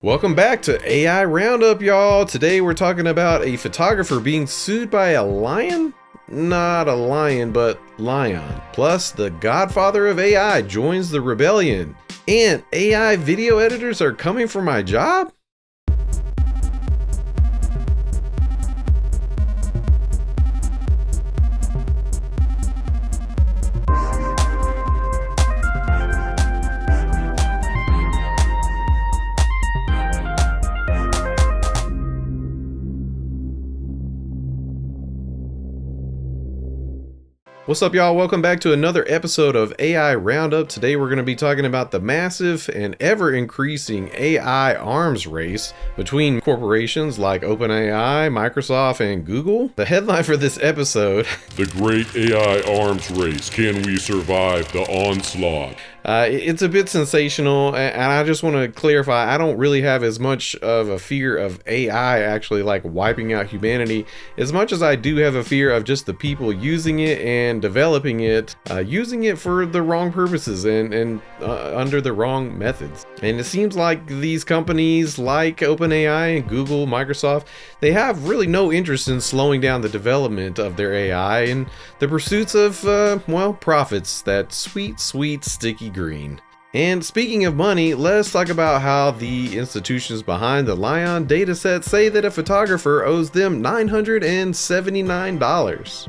Welcome back to AI Roundup, y'all. Today we're talking about a photographer being sued by a lion? Not a lion, but lion. Plus, the Godfather of AI joins the rebellion. And AI video editors are coming for my job? What's up, y'all? Welcome back to another episode of AI Roundup. Today we're going to be talking about the massive and ever-increasing AI arms race between corporations like OpenAI, Microsoft, and Google. The headline for this episode: The Great AI Arms Race. Can we survive the onslaught? It's a bit sensational, and I just want to clarify, I don't really have as much of a fear of AI actually like wiping out humanity as much as I do have a fear of just the people using it and developing it, using it for the wrong purposes and under the wrong methods. And it seems like these companies like OpenAI and Google, Microsoft, they have really no interest in slowing down the development of their AI and the pursuits of, profits, that sweet, sweet, sticky green. And speaking of money, let's talk about how the institutions behind the Lion Dataset say that a photographer owes them $979.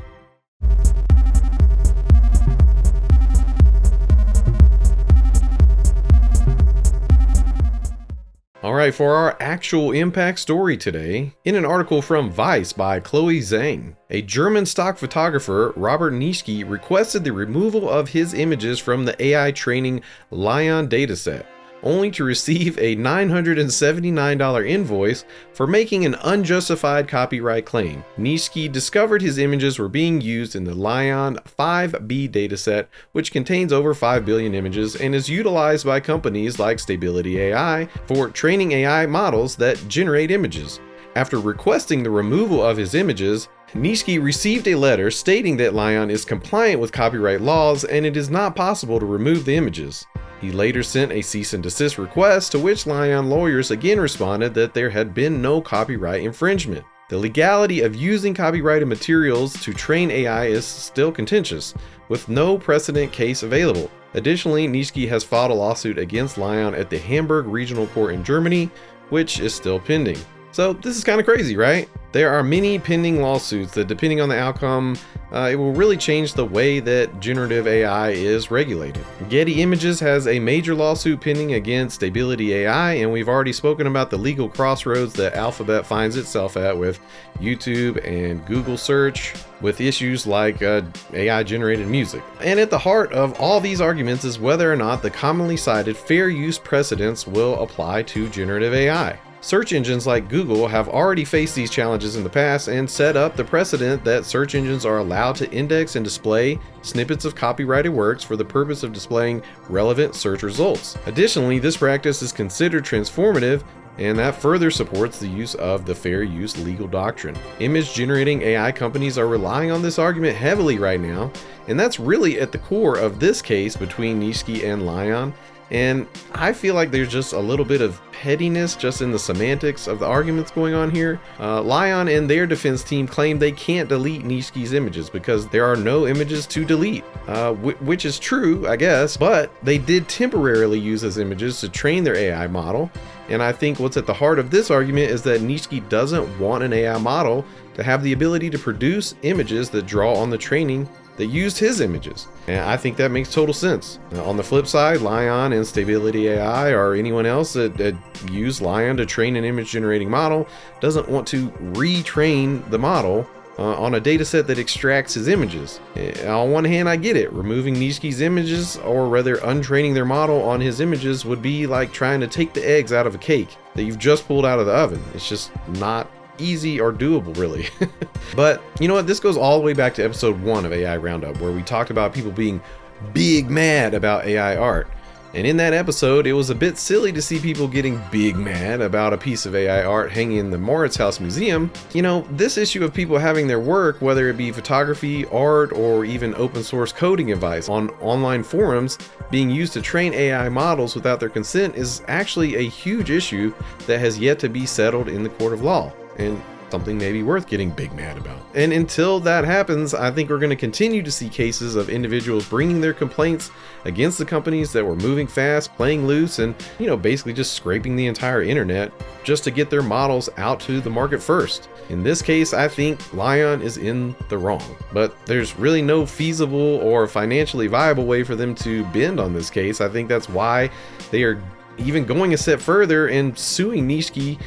Alright, for our actual impact story today, in an article from Vice by Chloe Zhang, a German stock photographer, Robert Nischke, requested the removal of his images from the AI training Lion dataset, only to receive a $979 invoice for making an unjustified copyright claim. Nischke discovered his images were being used in the Lion 5B dataset, which contains over 5 billion images and is utilized by companies like Stability AI for training AI models that generate images. After requesting the removal of his images, Nischke received a letter stating that Lion is compliant with copyright laws and it is not possible to remove the images. He later sent a cease and desist request, to which Lion lawyers again responded that there had been no copyright infringement. The legality of using copyrighted materials to train AI is still contentious, with no precedent case available. Additionally, Nischke has filed a lawsuit against Lion at the Hamburg Regional Court in Germany, which is still pending. So this is kind of crazy, right? There are many pending lawsuits that, depending on the outcome, it will really change the way that generative AI is regulated. Getty Images has a major lawsuit pending against Stability AI, and we've already spoken about the legal crossroads that Alphabet finds itself at with YouTube and Google search, with issues like AI-generated music. And at the heart of all these arguments is whether or not the commonly cited fair use precedents will apply to generative AI. Search engines like Google have already faced these challenges in the past and set up the precedent that search engines are allowed to index and display snippets of copyrighted works for the purpose of displaying relevant search results. Additionally, this practice is considered transformative, and that further supports the use of the fair use legal doctrine. Image generating AI companies are relying on this argument heavily right now, and that's really at the core of this case between Nischke and Lion. And I feel like there's just a little bit of pettiness just in the semantics of the arguments going on here. Lion and their defense team claim they can't delete Nischke's images because there are no images to delete, which is true, I guess, but they did temporarily use those images to train their AI model. And I think what's at the heart of this argument is that Nischke doesn't want an AI model to have the ability to produce images that draw on the training that used his images. And I think that makes total sense. On the flip side, Lion and Stability AI or anyone else that use Lion to train an image generating model doesn't want to retrain the model on a data set that extracts his images. On one hand, I get it. Removing Nischke's images, or rather untraining their model on his images, would be like trying to take the eggs out of a cake that you've just pulled out of the oven. It's just not easy or doable, really. But you know what? This goes all the way back to episode 1 of AI Roundup, where we talked about people being big mad about AI art. And in that episode, it was a bit silly to see people getting big mad about a piece of AI art hanging in the Moritz House Museum. This issue of people having their work, whether it be photography, art, or even open source coding advice on online forums, being used to train AI models without their consent is actually a huge issue that has yet to be settled in the court of law, and something maybe worth getting big mad about. And until that happens, I think we're going to continue to see cases of individuals bringing their complaints against the companies that were moving fast, playing loose, and basically just scraping the entire internet just to get their models out to the market first. In this case, I think Lion is in the wrong, but there's really no feasible or financially viable way for them to bend on this case. I think that's why they are even going a step further and suing Nishiki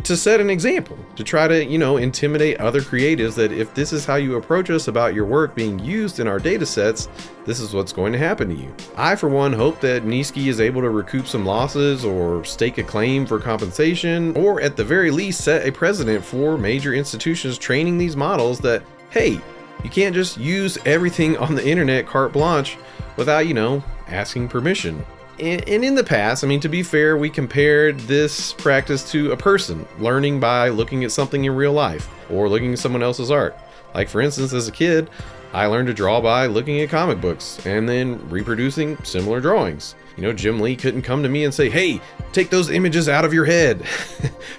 to set an example, to try to, intimidate other creatives that if this is how you approach us about your work being used in our data sets, this is what's going to happen to you. I, for one, hope that Nishiki is able to recoup some losses or stake a claim for compensation, or at the very least set a precedent for major institutions training these models that, hey, you can't just use everything on the internet carte blanche without, asking permission. And in the past, to be fair, we compared this practice to a person learning by looking at something in real life or looking at someone else's art. Like, for instance, as a kid, I learned to draw by looking at comic books and then reproducing similar drawings. Jim Lee couldn't come to me and say, hey, take those images out of your head.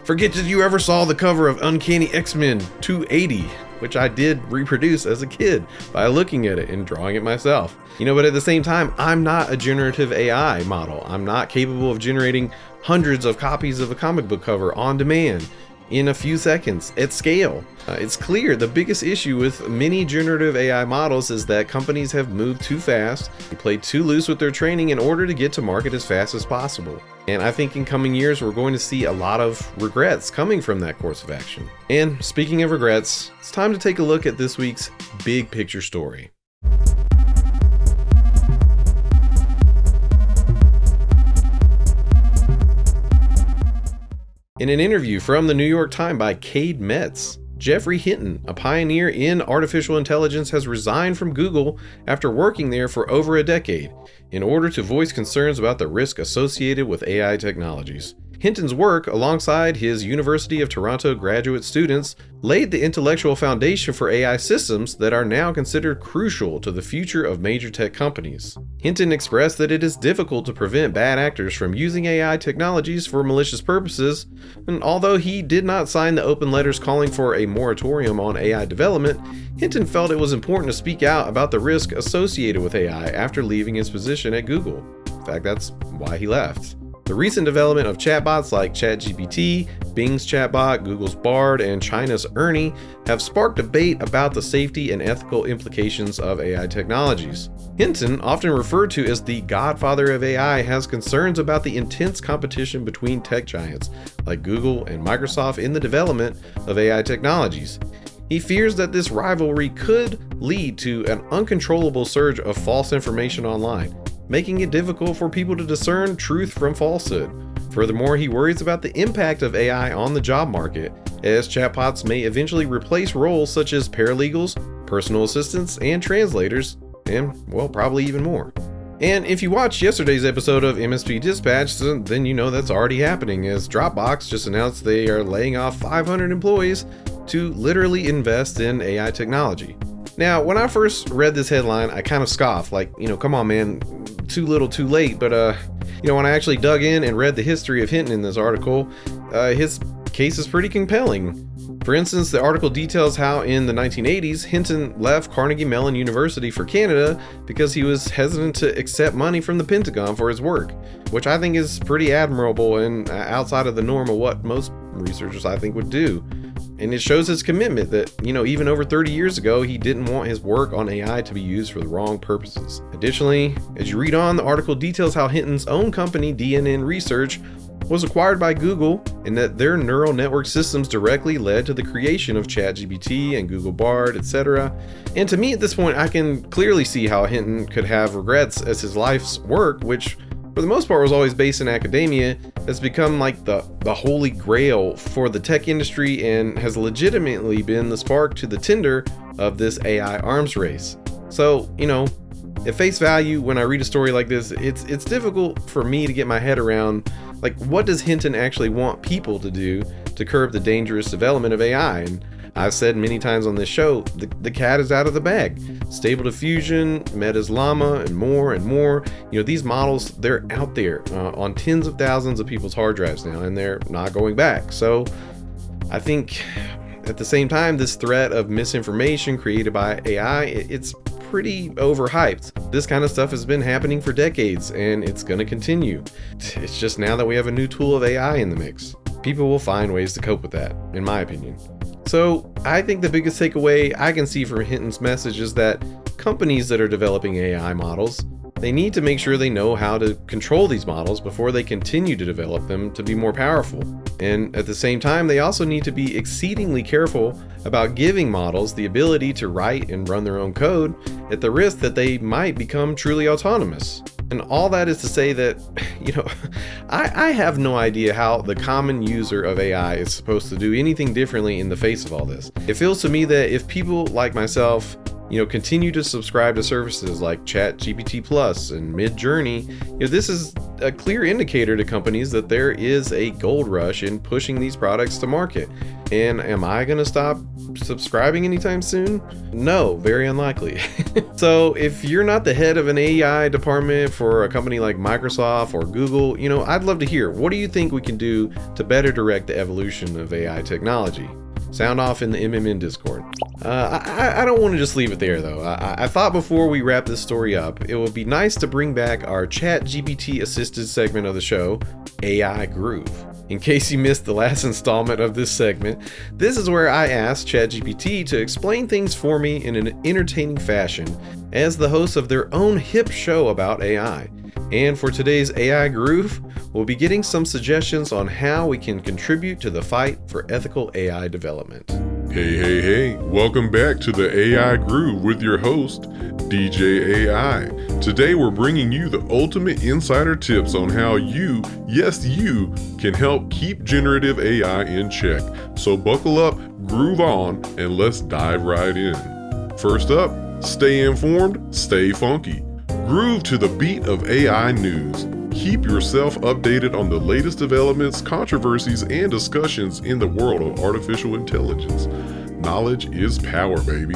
Forget that you ever saw the cover of Uncanny X-Men 280, which I did reproduce as a kid by looking at it and drawing it myself. But at the same time, I'm not a generative AI model. I'm not capable of generating hundreds of copies of a comic book cover on demand in a few seconds at scale. It's clear the biggest issue with many generative AI models is that companies have moved too fast, they played too loose with their training in order to get to market as fast as possible. And I think in coming years, we're going to see a lot of regrets coming from that course of action. And speaking of regrets, it's time to take a look at this week's big picture story. In an interview from the New York Times by Cade Metz, Jeffrey Hinton, a pioneer in artificial intelligence, has resigned from Google after working there for over a decade in order to voice concerns about the risk associated with AI technologies. Hinton's work, alongside his University of Toronto graduate students, laid the intellectual foundation for AI systems that are now considered crucial to the future of major tech companies. Hinton expressed that it is difficult to prevent bad actors from using AI technologies for malicious purposes, and although he did not sign the open letters calling for a moratorium on AI development, Hinton felt it was important to speak out about the risk associated with AI after leaving his position at Google. In fact, that's why he left. The recent development of chatbots like ChatGPT, Bing's chatbot, Google's Bard, and China's Ernie have sparked debate about the safety and ethical implications of AI technologies. Hinton, often referred to as the Godfather of AI, has concerns about the intense competition between tech giants like Google and Microsoft in the development of AI technologies. He fears that this rivalry could lead to an uncontrollable surge of false information online, making it difficult for people to discern truth from falsehood. Furthermore, he worries about the impact of AI on the job market, as chatbots may eventually replace roles such as paralegals, personal assistants, and translators, and, well, probably even more. And if you watched yesterday's episode of MSP Dispatch, then you know that's already happening, as Dropbox just announced they are laying off 500 employees to literally invest in AI technology. Now, when I first read this headline, I kind of scoffed, like, come on, man, too little, too late. But, when I actually dug in and read the history of Hinton in this article, his case is pretty compelling. For instance, the article details how in the 1980s, Hinton left Carnegie Mellon University for Canada because he was hesitant to accept money from the Pentagon for his work, which I think is pretty admirable and outside of the norm of what most researchers, I think, would do. And it shows his commitment that, even over 30 years ago, he didn't want his work on AI to be used for the wrong purposes. Additionally, as you read on, the article details how Hinton's own company, DNN Research, was acquired by Google, and that their neural network systems directly led to the creation of ChatGPT and Google Bard, etc. And to me at this point, I can clearly see how Hinton could have regrets, as his life's work, which for the most part was always based in academia, has become like the holy grail for the tech industry and has legitimately been the spark to the tinder of this AI arms race. So, At face value, when I read a story like this, it's difficult for me to get my head around, like, what does Hinton actually want people to do to curb the dangerous development of AI? And I've said many times on this show, the cat is out of the bag. Stable Diffusion, Meta's Llama, and more and more. These models, they're out there on tens of thousands of people's hard drives now, and they're not going back. So I think at the same time, this threat of misinformation created by AI, it's pretty overhyped. This kind of stuff has been happening for decades, and it's going to continue. It's just now that we have a new tool of AI in the mix. People will find ways to cope with that, in my opinion. So I think the biggest takeaway I can see from Hinton's message is that companies that are developing AI models, they need to make sure they know how to control these models before they continue to develop them to be more powerful. And at the same time, they also need to be exceedingly careful about giving models the ability to write and run their own code at the risk that they might become truly autonomous. And all that is to say that, I have no idea how the common user of AI is supposed to do anything differently in the face of all this. It feels to me that if people like myself, continue to subscribe to services like ChatGPT Plus and Midjourney, this is a clear indicator to companies that there is a gold rush in pushing these products to market. And am I going to stop subscribing anytime soon? No, very unlikely. So if you're not the head of an AI department for a company like Microsoft or Google, I'd love to hear, what do you think we can do to better direct the evolution of AI technology? Sound off in the MMN Discord. I don't want to just leave it there though. I thought before we wrap this story up, it would be nice to bring back our ChatGPT assisted segment of the show, AI Groove. In case you missed the last installment of this segment, this is where I asked ChatGPT to explain things for me in an entertaining fashion as the host of their own hip show about AI. And for today's AI Groove, we'll be getting some suggestions on how we can contribute to the fight for ethical AI development. Hey, welcome back to the AI Groove with your host, DJ AI. Today we're bringing you the ultimate insider tips on how you, yes you, can help keep generative AI in check. So buckle up, groove on, and let's dive right in. First up, stay informed, stay funky. Groove to the beat of AI news. Keep yourself updated on the latest developments, controversies, and discussions in the world of artificial intelligence. Knowledge is power, baby.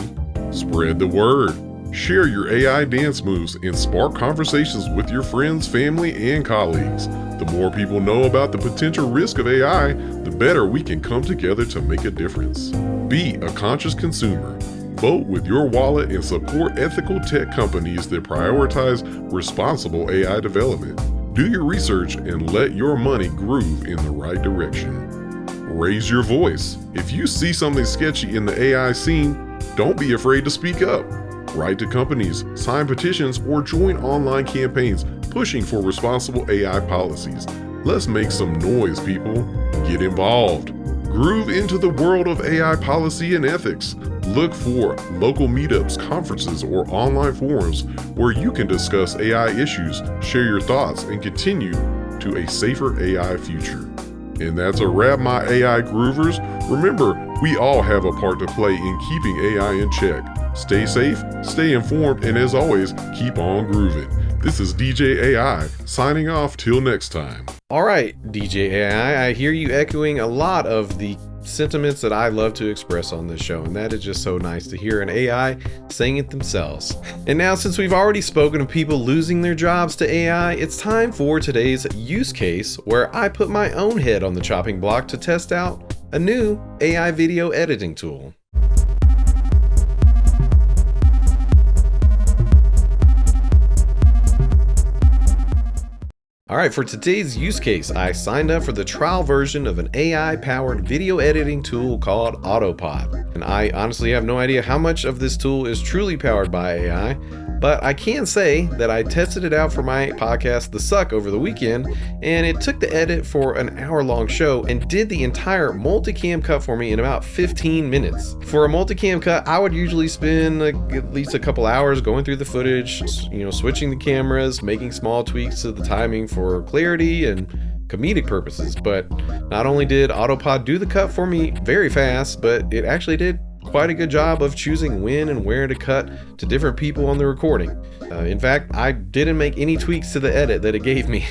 Spread the word. Share your AI dance moves and spark conversations with your friends, family, and colleagues. The more people know about the potential risk of AI, the better we can come together to make a difference. Be a conscious consumer. Vote with your wallet and support ethical tech companies that prioritize responsible AI development. Do your research and let your money groove in the right direction. Raise your voice. If you see something sketchy in the AI scene, don't be afraid to speak up. Write to companies, sign petitions, or join online campaigns pushing for responsible AI policies. Let's make some noise, people. Get involved. Groove into the world of AI policy and ethics. Look for local meetups, conferences, or online forums where you can discuss AI issues, share your thoughts, and continue to a safer AI future. And that's a wrap, my AI Groovers. Remember, we all have a part to play in keeping AI in check. Stay safe, stay informed, and as always, keep on grooving. This is DJ AI, signing off till next time. All right, DJ AI, I hear you echoing a lot of the sentiments that I love to express on this show, and that is just so nice to hear an AI saying it themselves. And now, since we've already spoken of people losing their jobs to AI, it's time for today's use case where I put my own head on the chopping block to test out a new AI video editing tool. All right, for today's use case, I signed up for the trial version of an AI-powered video editing tool called AutoPod. And I honestly have no idea how much of this tool is truly powered by AI, but I can say that I tested it out for my podcast, The Suck, over the weekend, and it took the edit for an hour-long show and did the entire multicam cut for me in about 15 minutes. For a multicam cut, I would usually spend at least a couple hours going through the footage, switching the cameras, making small tweaks to the timing for clarity and comedic purposes. But not only did AutoPod do the cut for me very fast, but it actually did quite a good job of choosing when and where to cut to different people on the recording. In fact, I didn't make any tweaks to the edit that it gave me.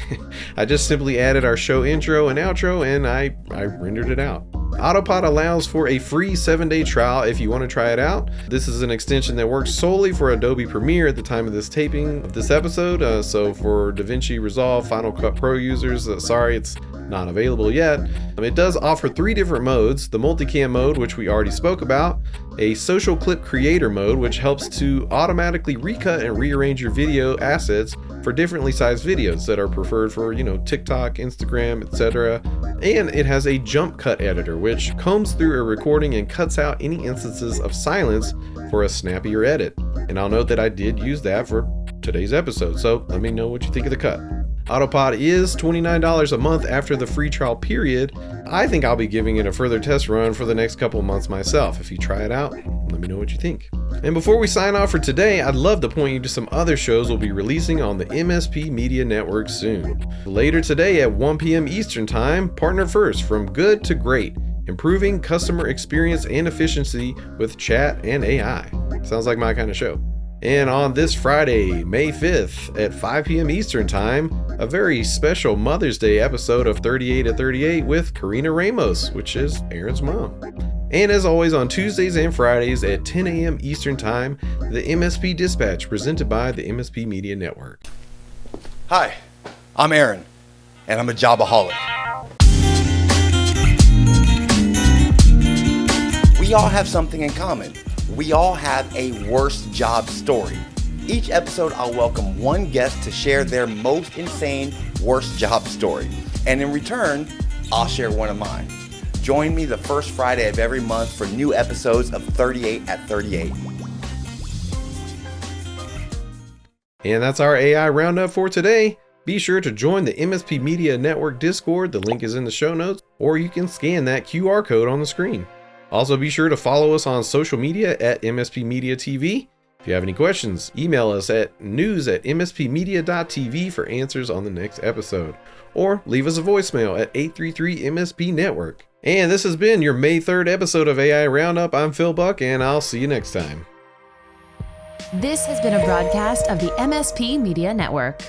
I just simply added our show intro and outro, and I rendered it out. AutoPod allows for a free 7-day trial if you want to try it out. This is an extension that works solely for Adobe Premiere at the time of this taping of this episode. So for DaVinci Resolve Final Cut Pro users, sorry, it's not available yet. It does offer 3 different modes: the multicam mode, which we already spoke about, a social clip creator mode, which helps to automatically recut and rearrange your video assets for differently sized videos that are preferred for, TikTok, Instagram, etc. And it has a jump cut editor, which combs through a recording and cuts out any instances of silence for a snappier edit. And I'll note that I did use that for today's episode, so let me know what you think of the cut. AutoPod is $29 a month after the free trial period. I think I'll be giving it a further test run for the next couple of months myself. If you try it out, let me know what you think. And before we sign off for today, I'd love to point you to some other shows we'll be releasing on the MSP Media Network soon. Later today at 1 p.m. Eastern Time, Partner First, From Good to Great, improving customer experience and efficiency with chat and AI. Sounds like my kind of show. And on this Friday, May 5th at 5 p.m. Eastern Time, a very special Mother's Day episode of 38 at 38 with Karina Ramos, which is Aaron's mom. And as always, on Tuesdays and Fridays at 10 a.m. Eastern Time, the MSP Dispatch presented by the MSP Media Network. Hi, I'm Aaron, and I'm a jobaholic. We all have something in common. We all have a worst job story. Each episode, I'll welcome one guest to share their most insane worst job story. And in return, I'll share one of mine. Join me the first Friday of every month for new episodes of 38 at 38. And that's our AI Roundup for today. Be sure to join the MSP Media Network Discord. The link is in the show notes, or you can scan that QR code on the screen. Also, be sure to follow us on social media at MSP Media TV. If you have any questions, email us at news@mspmedia.tv for answers on the next episode. Or leave us a voicemail at 833-MSP-NETWORK. And this has been your May 3rd episode of AI Roundup. I'm Phil Buck, and I'll see you next time. This has been a broadcast of the MSP Media Network.